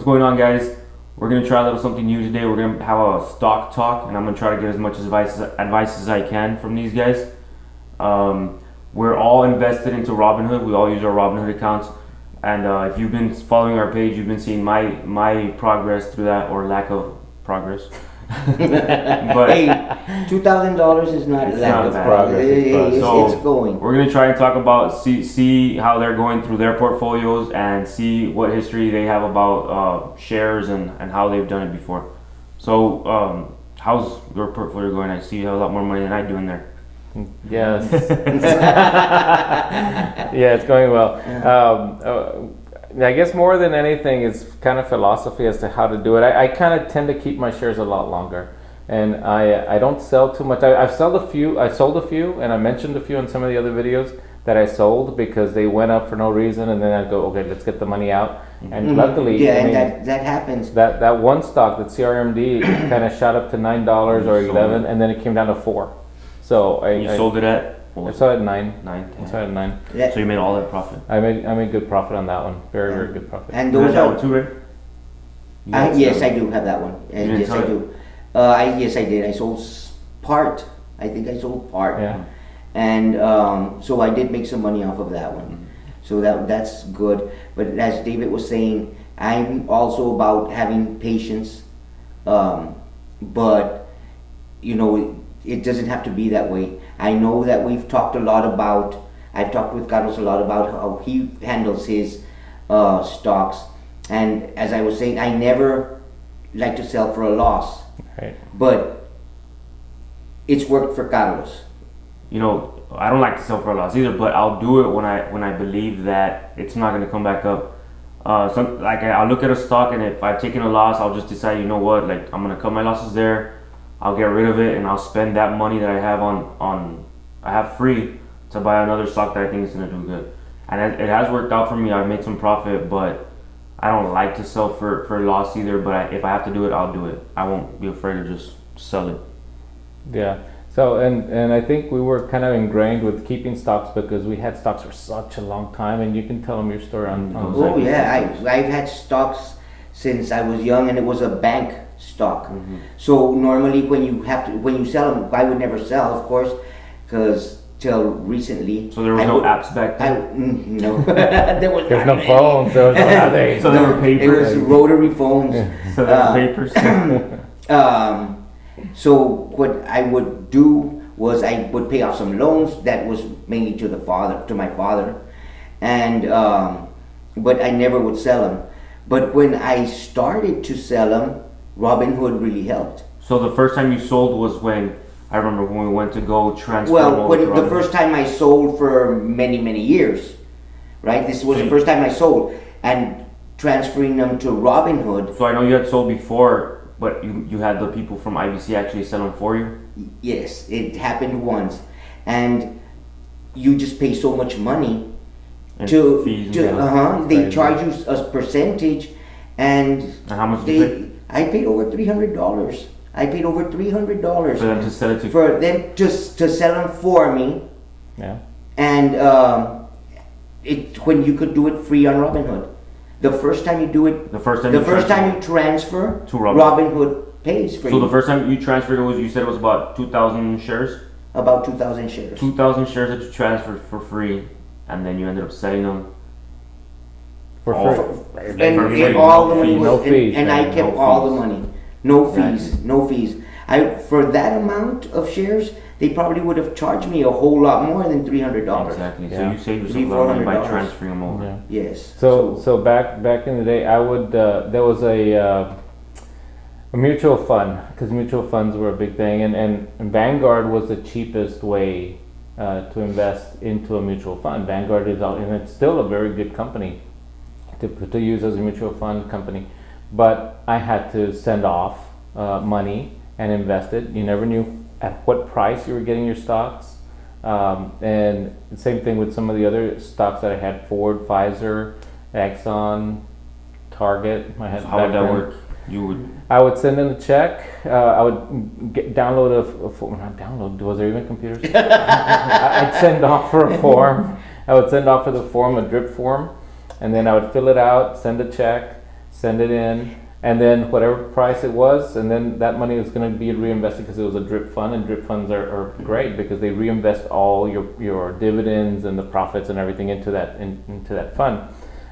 going on, guys? We're gonna try a little something new today. We're gonna have a stock talk, and I'm gonna try to get as much advice as I can from these guys. We're all invested into Robinhood. We all use our Robinhood accounts, and if you've been following our page, you've been seeing my progress through that, or lack of progress. But hey, $2,000 is not lack of progress. It's going. We're gonna try and talk about see how they're going through their portfolios and see what history they have about shares and how they've done it before. So, how's your portfolio going? I see you have a lot more money than I do in there. Yes. Yeah, it's going well. I guess more than anything, it's kind of philosophy as to how to do it. I kind of tend to keep my shares a lot longer, and I don't sell too much. I sold a few, and I mentioned a few in some of the other videos that I sold because they went up for no reason, and then I'd go, okay, let's get the money out. And luckily, that happens. That one stock, that CRMD, kind of shot up to $9 or $11, and then it came down to $4. So you sold it at? I saw it at 9. 9. I saw it at 9. Yeah. So you made all that profit. I made good profit on that one. Very good profit. And those are too, right? Yes, I do have that one. And yes, I do. Yes, I did. I sold part. I think I sold part. Yeah. And so I did make some money off of that one. So that's good. But as David was saying, I'm also about having patience. But you know, it doesn't have to be that way. I know that I've talked with Carlos a lot about how he handles his stocks. And as I was saying, I never like to sell for a loss. Right. But it's worked for Carlos. You know, I don't like to sell for a loss either, but I'll do it when I believe that it's not going to come back up. I'll look at a stock, and if I've taken a loss, I'll just decide, you know what, like, I'm going to cut my losses there. I'll get rid of it, and I'll spend that money that I have I have free to buy another stock that I think is going to do good. And it has worked out for me. I've made some profit, but I don't like to sell for loss either. But if I have to do it, I'll do it. I won't be afraid to just sell it. Yeah. So and I think we were kind of ingrained with keeping stocks because we had stocks for such a long time, and you can tell them your story on Oh yeah, I've had stocks since I was young, and it was a bank stock. Mm-hmm. So normally when you sell them, I would never sell, of course, because till recently. So there was no apps back then? No. There's no phones. There was no nothing. So there were papers? It was rotary phones. So there were papers? So what I would do was I would pay off some loans that was mainly to my father, and but I never would sell them. But when I started to sell them, Robinhood really helped. So the first time you sold was when we went to go transfer. Well, the first time I sold for many years, right? This was the first time I sold, and transferring them to Robinhood. So I know you had sold before, but you had the people from IBC actually sell them for you? Yes, it happened once, and you just pay so much money and to fees. They charge you a percentage, and how much did you pay? I paid over $300. I paid over $300 for them to sell it to. For them to sell them for me. Yeah. And when you could do it free on Robinhood. The first time you do it, the first time you transfer to Robinhood pays for you. So the first time you transferred, you said it was about 2,000 shares. About 2,000 shares. 2,000 shares that you transferred for free, and then you ended up selling them. For free. And all the money was, no fees, and I kept all the money. No fees, no fees. For that amount of shares, they probably would have charged me a whole lot more than $300. Exactly. Yeah. So you saved yourself a lot of money by $400. transferring them over. Yeah. Yes. So back in the day, I would there was a mutual fund, because mutual funds were a big thing, and Vanguard was the cheapest way to invest into a mutual fund. Vanguard is out, and it's still a very good company to use as a mutual fund company, but I had to send off money and invest it. You never knew at what price you were getting your stocks, and the same thing with some of the other stocks that I had: Ford, Pfizer, Exxon, Target. I had. So how would that work? I would send in a check. I would download a form. Not download. Was there even computers? I'd send off for a form. I would send off for the form, a drip form, and then I would fill it out, send a check, send it in, and then whatever price it was, and then that money was going to be reinvested because it was a drip fund, and drip funds are great because they reinvest all your dividends and the profits and everything into that fund.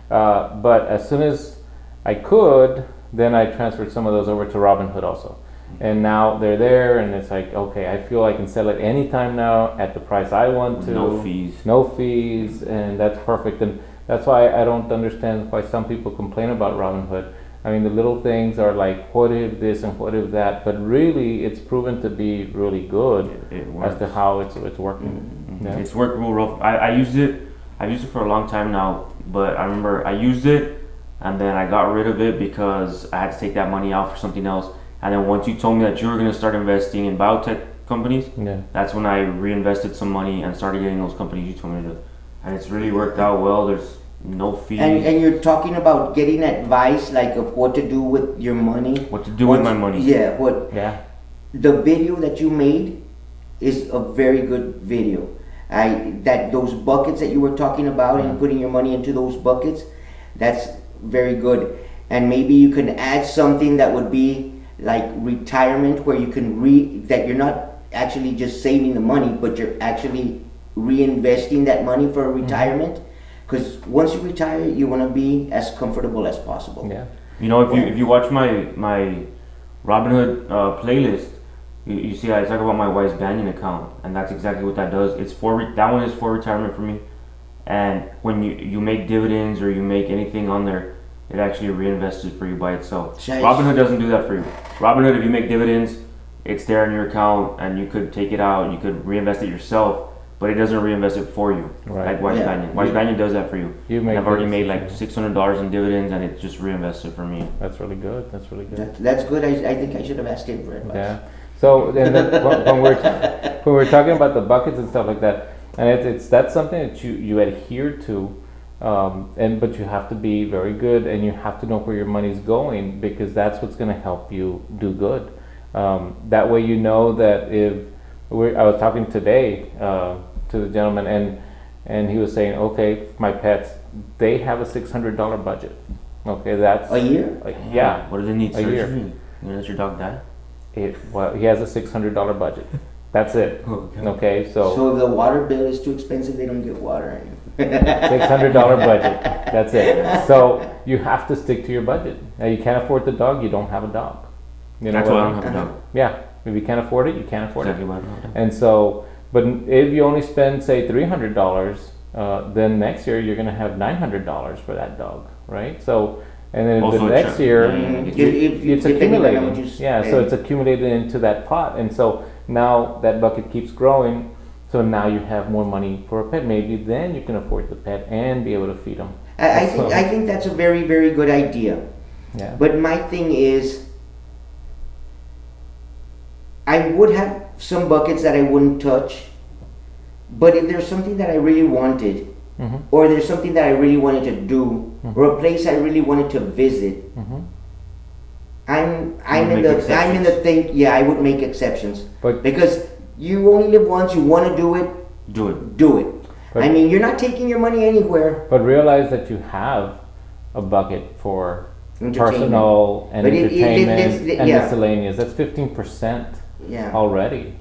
But as soon as I could, then I transferred some of those over to Robinhood also. And now they're there, and it's like, okay, I feel I can sell it anytime now at the price I want to. No fees. No fees, and that's perfect. And that's why I don't understand why some people complain about Robinhood. I mean, the little things are like, what if this and what if that, but really it's proven to be really good It works. as to how it's working. Mm-hmm. Yeah. It's worked real rough. I've used it for a long time now, but I remember I used it and then I got rid of it because I had to take that money out for something else. And then once you told me that you were going to start investing in biotech companies, Yeah. that's when I reinvested some money and started getting those companies you told me to. And it's really worked out well. There's no fees. And you're talking about getting advice, like of what to do with your money. What to do with my money. Yeah, Yeah. the video that you made is a very good video. Those buckets that you were talking about and putting your money into those buckets, that's very good. And maybe you can add something that would be like retirement, where you can that you're not actually just saving the money, but you're actually reinvesting that money for a retirement. Because once you retire, you want to be as comfortable as possible. Yeah. You know, if you watch my Robinhood playlist, you see I talk about my wife's Banyan account, and that's exactly what that does. It's that one is for retirement for me, and when you make dividends or you make anything on there, it actually reinvests it for you by itself. Nice. Robinhood doesn't do that for you. Robinhood, if you make dividends, it's there in your account, and you could take it out and you could reinvest it yourself, but it doesn't reinvest it for you. Right. Like Wise Yeah. Banyan. Wise Banyan does that for you. You make I've already those- made like $600 in dividends, and it just reinvested for me. That's really good. That's really good. That's good. I think I should have asked him for advice. Yeah. So and then when we're talking about the buckets and stuff like that, and that's something that you adhere to, but you have to be very good, and you have to know where your money's going, because that's what's going to help you do good. That way, you know that I was talking today to the gentleman, and he was saying, okay, my pets, they have a $600 budget. Okay, that's A year? yeah. What do they need A year. surgery? You know, let your dog die? Well, he has a $600 budget. That's it. Okay. Okay, so So if the water bill is too expensive, they don't get water. $600 budget. That's it. So you have to stick to your budget. Now, you can't afford the dog, you don't have a dog. You know That's what why I I don't mean? have a dog. Yeah, if you can't afford it, you can't afford Exactly it. why I don't have a dog. And so, but if you only spend say $300, then next year you're going to have $900 for that dog, right? So, and then Also the a next check. year. Yeah. It's depending on how much accumulating. you Yeah, so spend. it's accumulated into that pot, and so now that bucket keeps growing. So now you have more money for a pet. Maybe then you can afford the pet and be able to feed them. I think that's a very, very good idea. Yeah. But my thing is, I would have some buckets that I wouldn't touch. But if there's something that I really wanted, Mm-hmm. or there's something that I really wanted to do, Mhm. or a place I really wanted to visit, Mm-hmm. I'm would make in the thing. Yeah, I would make exceptions But because you only live once. You want to do it, Do it. do it. But- I mean, you're not taking your money anywhere. But realize that you have a bucket for Entertainment. personal and But entertainment and yeah. miscellaneous. That's 15% Yeah. already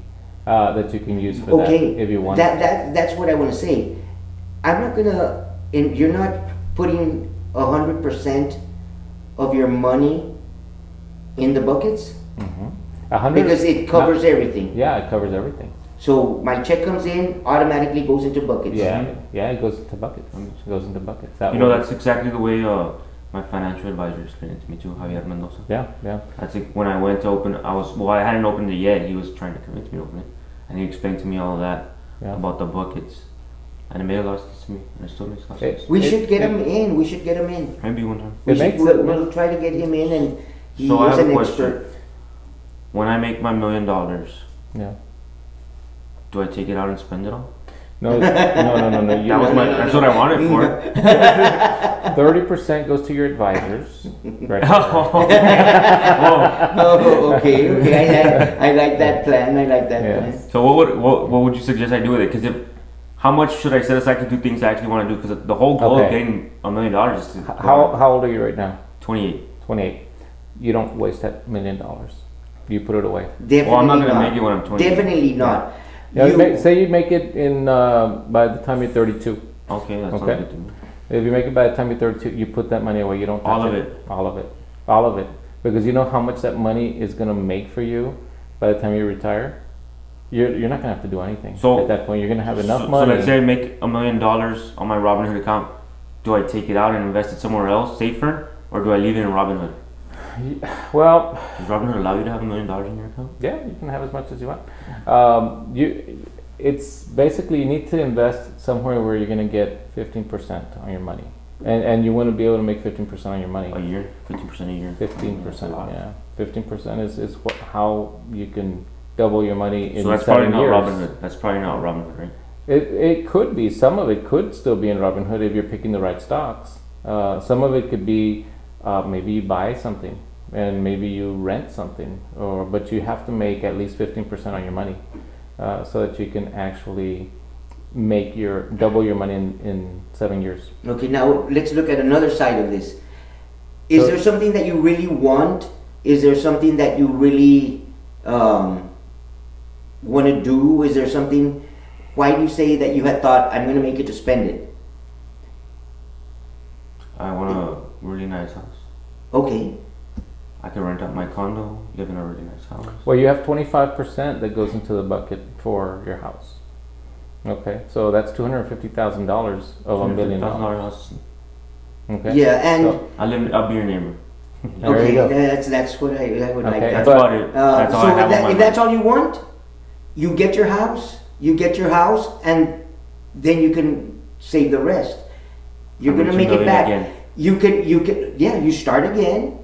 that you can use for Okay. that if you want. That's what I want to say. I'm not gonna. You're not putting 100% of your money in the buckets 100 because it covers everything. Yeah, it covers everything. So my check comes in, automatically goes into buckets. Yeah, yeah, it goes into buckets. It goes into buckets. That You know, way- that's exactly the way my financial advisor explained it to me too, Javier Mendoza. Yeah, yeah. That's like when I went to open, I hadn't opened it yet. He was trying to convince me to open it, and he explained to me all of that Yeah. about the buckets, and it made a lot of sense to me, and it still makes a lot of It- sense. We should get him in. We should get him in. Maybe one time. It makes We'll try to get him in, and he So I is have an a question. expert. When I make my $1 million, Yeah. do I take it out and spend it all? No, no. That was that's what I wanted for. 30% goes to your advisors. Right. Whoa. Oh, okay. I like that plan. I like that plan. Yes. So what would you suggest I do with it? Because how much should I set aside to do things I actually want to do? Because the whole goal of Okay. getting $1 million is to How old are you right now? 28. 28. You don't waste that $1 million. You put it away. Definitely Well, I'm not gonna not. make it when I'm 20. Definitely not. Yeah, You- say you make it in by the time you're 32. Okay, that sounds Okay. good to me. If you make it by the time you're 32, you put that money away. You don't touch All of it. it. All of it. All of it. Because you know how much that money is gonna make for you by the time you retire. You're not gonna have to do anything So- at that point. You're gonna have enough So money. let's say I make $1 million on my Robinhood account. Do I take it out and invest it somewhere else, safer, or do I leave it in Robinhood? Well, Does Robinhood allow you to have $1 million in your account? yeah, you can have as much as you want. It's basically you need to invest somewhere where you're gonna get 15% on your money, and you want to be able to make 15% on your money. A year, 15% a year. 15%, That's a lot. yeah. 15% is how you can double your money in So that's probably 7 not years. Robinhood. That's probably not Robinhood, right? It could be. Some of it could still be in Robinhood if you're picking the right stocks. Some of it could be maybe you buy something and maybe you rent something, but you have to make at least 15% on your money so that you can actually make double your money in 7 years. Okay, now let's look at another side of this. Is So- there something that you really want? Is there something that you really want to do? Is there something? Why do you say that you had thought I'm going to make it to spend it? I want a really nice house. Okay, I can rent out my condo, live in a really nice house. Well, you have 25% that goes into the bucket for your house. Okay, so that's $250,000 of $1 million. $1,000 house. Okay. yeah, and So, I'll be your neighbor. there you okay, go. that's what I would like. Okay, That. That's about it. Uh, That's all so I have on my if that's all you want, you get your house, and then you can save the rest. You're I'm gonna rich make and it back. again. You could, yeah. You start again.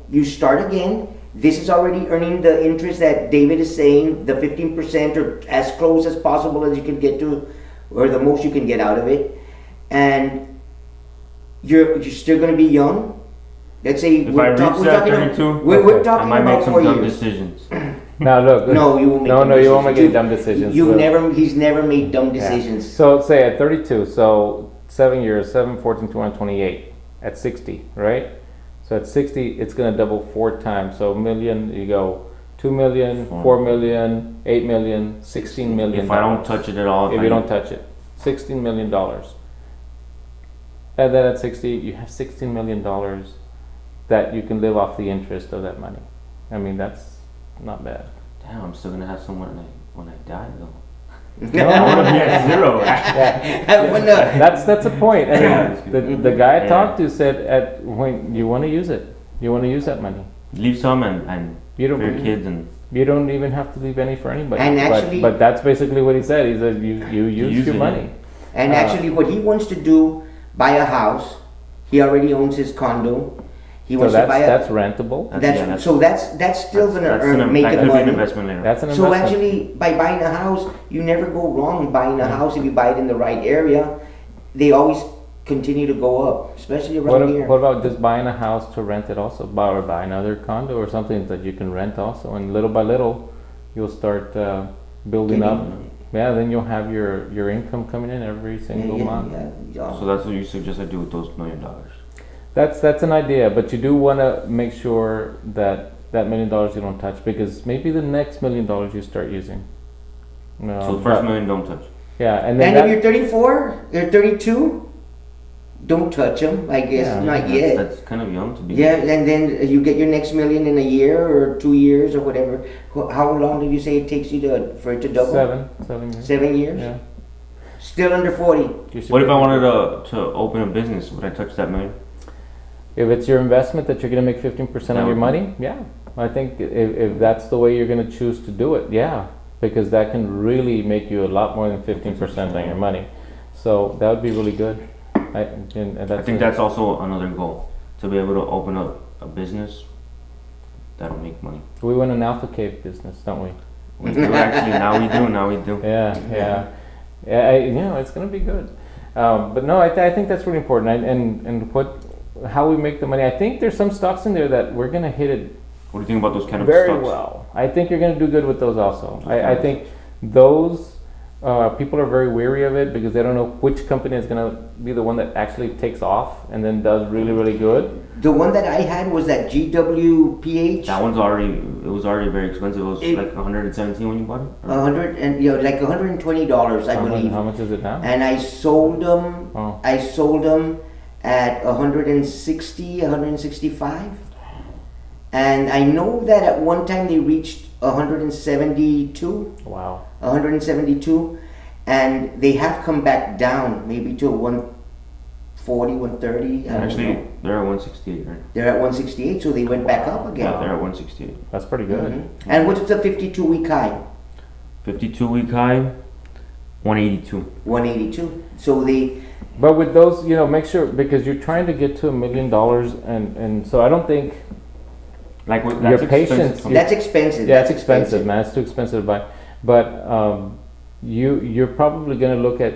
This is already earning the interest that David is saying, the 15% or as close as possible as you can get to, or the most you can get out of it, and you're still gonna be young. Let's say If I reach that 32, we're I talking might about make some 4 dumb years. decisions. Now look. No, you won't make. No, dumb no, you won't make decisions. any dumb decisions. You've Look. never. He's never made dumb Yeah. decisions. So say at 32, so 7 years, 7, 14, 228. At 60, right? So at 60, it's gonna double 4 times. So million, you go 2 million, 4 million, 8 million, 16 million. If I don't touch it at all, If you don't touch it, $16 million. And then at 60, you have $16 million that you can live off the interest of that money. I mean, that's not bad. damn, I'm still gonna have some when I die though. I No, want to be at zero. When the- that's a point. I mean, the guy I Yeah. talked to said when you want to use it, you want to use that money. Leave some and You for your don't. kids and You don't even have to leave any for anybody. And But- actually- but that's basically what he said. He said you use use your it, money. And actually, what he wants to do, buy a house. He already owns his condo. He So wants to buy a. that's rentable. That's- That's still gonna that's earn, make that it could be an money. investment later. That's an So investment. actually, by buying a house, you never go wrong buying a house if you buy it in the right area. They always continue to go up, especially What, around here. what about just buying a house to rent it also? Buy another condo or something that you can rent also, and little by little, you'll start building up. Yeah, then you'll have your income coming in every single month. Yeah. So that's what you suggest I do with those $1 million. That's an idea, but you do want to make sure that $1 million you don't touch, because maybe the next $1 million you start using. So the first million don't touch. Yeah, and then And if you're 34, you're 32, don't touch them. I guess Yeah, not yet. That's kind of young to be. Yeah, and then you get your next million in a year or 2 years or whatever. How long did you say it takes you for it to double? 7 years. 7 years. Yeah. Still under 40. You should What if be- I wanted to open a business? Would I touch that million? If it's your investment that you're going to make 15% That of your would- money, yeah. I think if that's the way you're going to choose to do it, yeah. Because that can really make you a lot more than 15% on your money. So that would be really good. I think that's also another goal, to be able to open up a business that'll make money. We want an Alpha Cave business, don't we? We do actually. Now we do. Yeah. It's going to be good. But no, I think that's really important. And how we make the money. I think there's some stocks in there that we're going to hit it What do you think about those kind of very stocks? well. I think you're going to do good with those also. I Okay. think those People are very weary of it because they don't know which company is going to be the one that actually takes off and then does really, really good. The one that I had was that GWPH. That one's already, it was already very expensive. It was like 117 when you bought it? Or- 100 and like $120, I believe. How much is it now? And I sold them. Oh. I sold them at 160, 165. And I know that at one time they reached 172. Wow. 172, and they have come back down maybe to 140, 130. I don't Actually, know. they're at 168, right? They're at 168, so they went back up again. Yeah, they're at 168. That's pretty good. Mhm. And what's the 52-week high? 52-week high, 182. 182. So they, But with those, make sure, because you're trying to get to $1 million, and so I don't think Like with, your that's patience. expensive. that's expensive. Yeah, That's it's expensive, man. It's too expensive to buy. But you're probably going to look at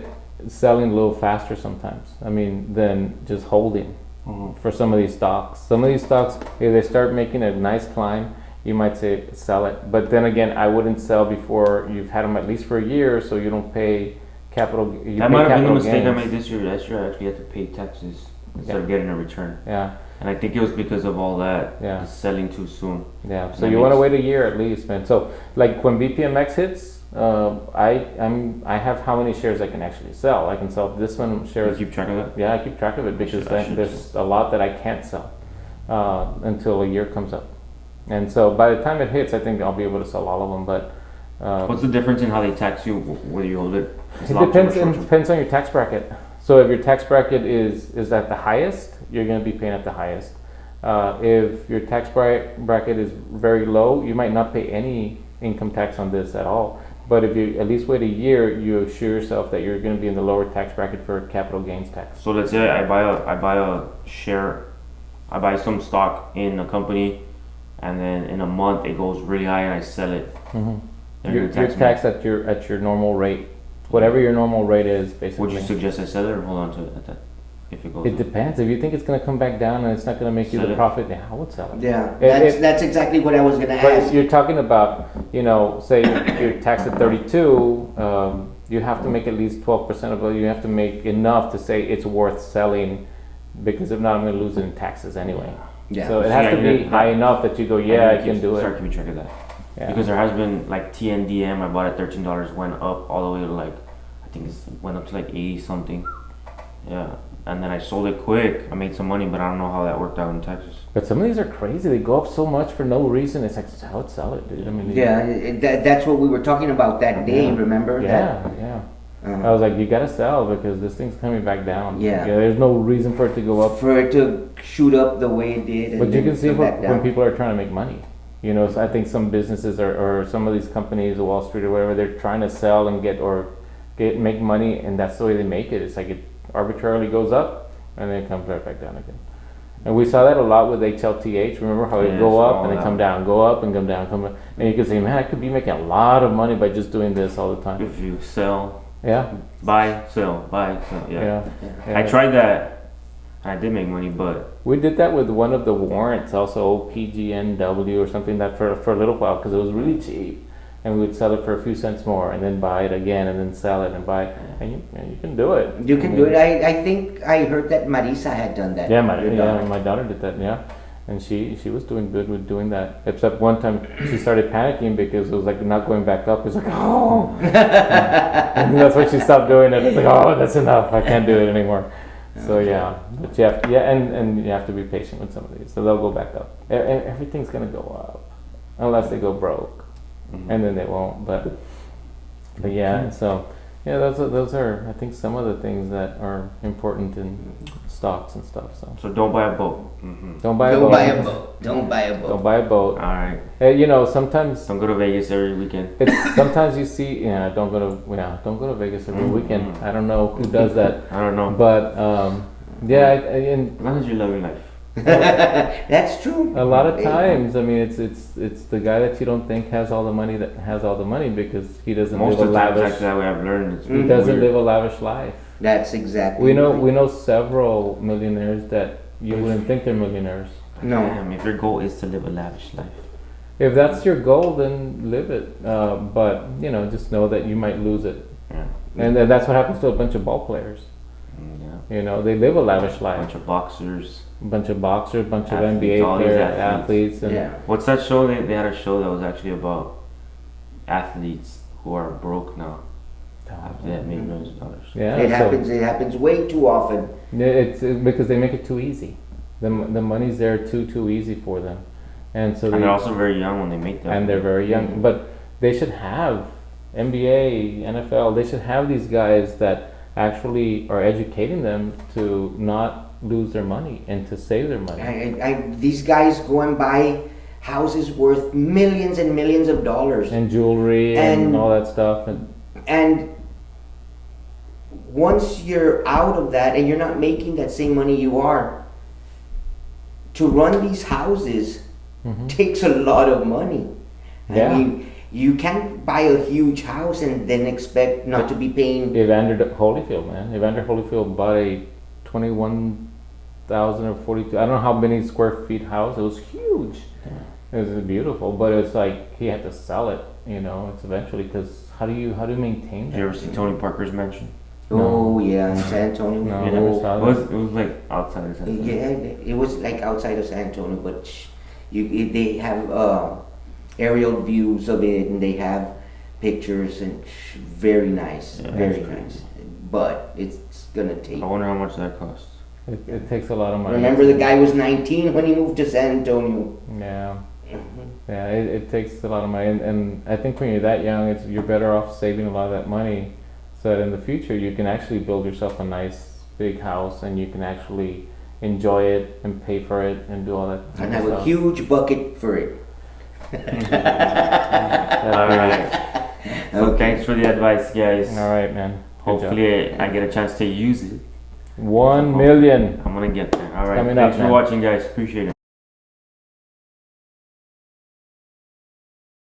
selling a little faster sometimes. I mean, than just holding Mhm. for some of these stocks. Some of these stocks, if they start making a nice climb, you might say sell it. But then again, I wouldn't sell before you've had them at least for a year, so you don't pay capital. You That pay might have been the capital mistake I gains. made this year. Last year, I actually had to pay taxes instead Yeah. of getting a return. Yeah, And I think it was because of all that. Yeah. Just selling too soon. yeah. So That you want to makes- wait a year at least, man. So like when BPMX hits, I have how many shares I can actually sell. I can sell this one You shares. keep track of that? Yeah, I keep track of it because I should there's a lot that I can't sell until a year comes up. And so by the time it hits, I think I'll be able to sell all of them. But What's the difference in how they tax you whether you hold it? It's it long-term or depends. It short-term? depends on your tax bracket. So if your tax bracket is at the highest, you're going to be paying at the highest. If your tax bracket is very low, you might not pay any income tax on this at all. But if you at least wait a year, you assure yourself that you're going to be in the lower tax bracket for capital gains tax. So let's say I buy a share, I buy some stock in a company, and then in a month it goes really high and I sell it. Mm-hmm. They're You're gonna tax me. taxed at your normal rate, whatever your normal rate is, basically. Would you suggest I sell it or hold on to it at that? If it goes It up? depends. If you think it's going to come back down and it's not going to make you Sell the it. profit, yeah, I would sell it. Yeah, If- that's exactly what I was gonna But ask. you're talking about, say you're taxed at 32, you have to make at least 12% of it. You have to make enough to say it's worth selling, because if not, I'm going to lose it in taxes anyway. Yeah. So it See, has to I be get high that. enough that you go, yeah, I can do Start it. keeping track of that. Yeah. Because there has been like TNDM, I bought at $13, went up all the way to like, I think it went up to like 80 something. Yeah. And then I sold it quick. I made some money, but I don't know how that worked out in Texas. But some of these are crazy. They go up so much for no reason. It's like, sell it, dude. I mean, Yeah, that's what we were talking about that day. Yeah. Remember yeah. that? I was like, you gotta sell because this thing's coming back down. Yeah. There's no reason for it to go up. For it to shoot up the way it did. And But you then can see come back when down. people are trying to make money. So I think some businesses or some of these companies, Wall Street or whatever, they're trying to sell and make money, and that's the way they make it. It's like it arbitrarily goes up and then it comes right back down again. And we saw that a lot with HLTH. Remember how it Yeah, go it's up all and then that. come down, go up and come down, come up. And you can say, man, I could be making a lot of money by just doing this all the time. If you sell, Yeah, buy, sell, yeah. yeah. I tried that. I did make money, but We did that with one of the warrants, also OPGNW or something, that for a little while because it was really cheap, and we would sell it for a few cents more, and then buy it again, and then sell it and buy it, and you can do it. You can do it. I think I heard that Marisa had done that. Yeah, Your daughter. my daughter did that. Yeah, and she was doing good with doing that. Except one time she started panicking because it was like not going back up. It's like oh, and that's when she stopped doing it. It's like oh, that's enough. I can't do it anymore. So yeah, but you have and you have to be patient with some of these. So they'll go back up. Everything's gonna go up unless they go broke, and then they won't. But yeah, so yeah, those are I think some of the things that are important in stocks and stuff. So don't buy a boat. don't buy a Don't boat. buy a boat. Don't buy a Don't boat. buy a boat. All right. Sometimes Don't go to Vegas every weekend. sometimes you see don't go to Vegas every weekend. I don't know who does that, I don't know. but and As long as you love your life. That's true. a lot of times, I mean, it's the guy that you don't think has all the money that has all the money because he doesn't Most live of a the time, lavish. that's that way I've learned. It's He doesn't weird. live a lavish life. That's exactly. We know right. we know several millionaires that you wouldn't think they're millionaires. No. Damn, if your goal is to live a lavish life. If that's your goal, then live it. But just know that you might lose it Yeah. And then that's what happens to a bunch of ball players. Yeah. You know, they live a lavish A life. bunch of boxers. A bunch of boxers, bunch of Athletes, NBA all these players, athletes. athletes, and Yeah. What's that show? They had a show that was actually about athletes who are broke now. After they had made millions of dollars. yeah, It so happens. It happens way too often. it's because they make it too easy. The money's there too easy for them, and so And they're also very young when they make that. and they're very young. Mhm. But they should have NBA, NFL. They should have these guys that actually are educating them to not lose their money and to save their money. These guys go and buy houses worth millions and millions of dollars, And jewelry and, And- all that stuff. and once you're out of that and you're not making that same money you are, to run these houses Mhm. takes a lot of money. Yeah. I mean, you can't buy a huge house and then expect not to be paying. Evander Holyfield, man. Evander Holyfield bought a 21,000 or 42. I don't know how many square feet house. It was huge. It was beautiful, but it's like he had to sell it. You know, it's eventually because how do you maintain Did you ever that? see Tony Parker's mansion? Oh yeah, in San Antonio. No, You never never saw It that. was like outside of San Antonio. Yeah, it was like outside of San Antonio, but they have aerial views of it, and they have pictures, and very nice, Yeah, very that's nice. But it's gonna take. I wonder how much that costs. It takes a lot of money. Remember, the guy was 19 when he moved to San Antonio. Yeah, yeah. It takes a lot of money, and I think when you're that young, you're better off saving a lot of that money, so that in the future you can actually build yourself a nice big house, and you can actually enjoy it and pay for it and do all that. And kind of have a stuff. huge bucket for it. All right. So Okay. thanks for the advice, guys. All right, man. Good job. Hopefully I get a chance to use it. 1 million. I'm gonna get there. All right. Coming Thanks up, for man. watching, guys. Appreciate it.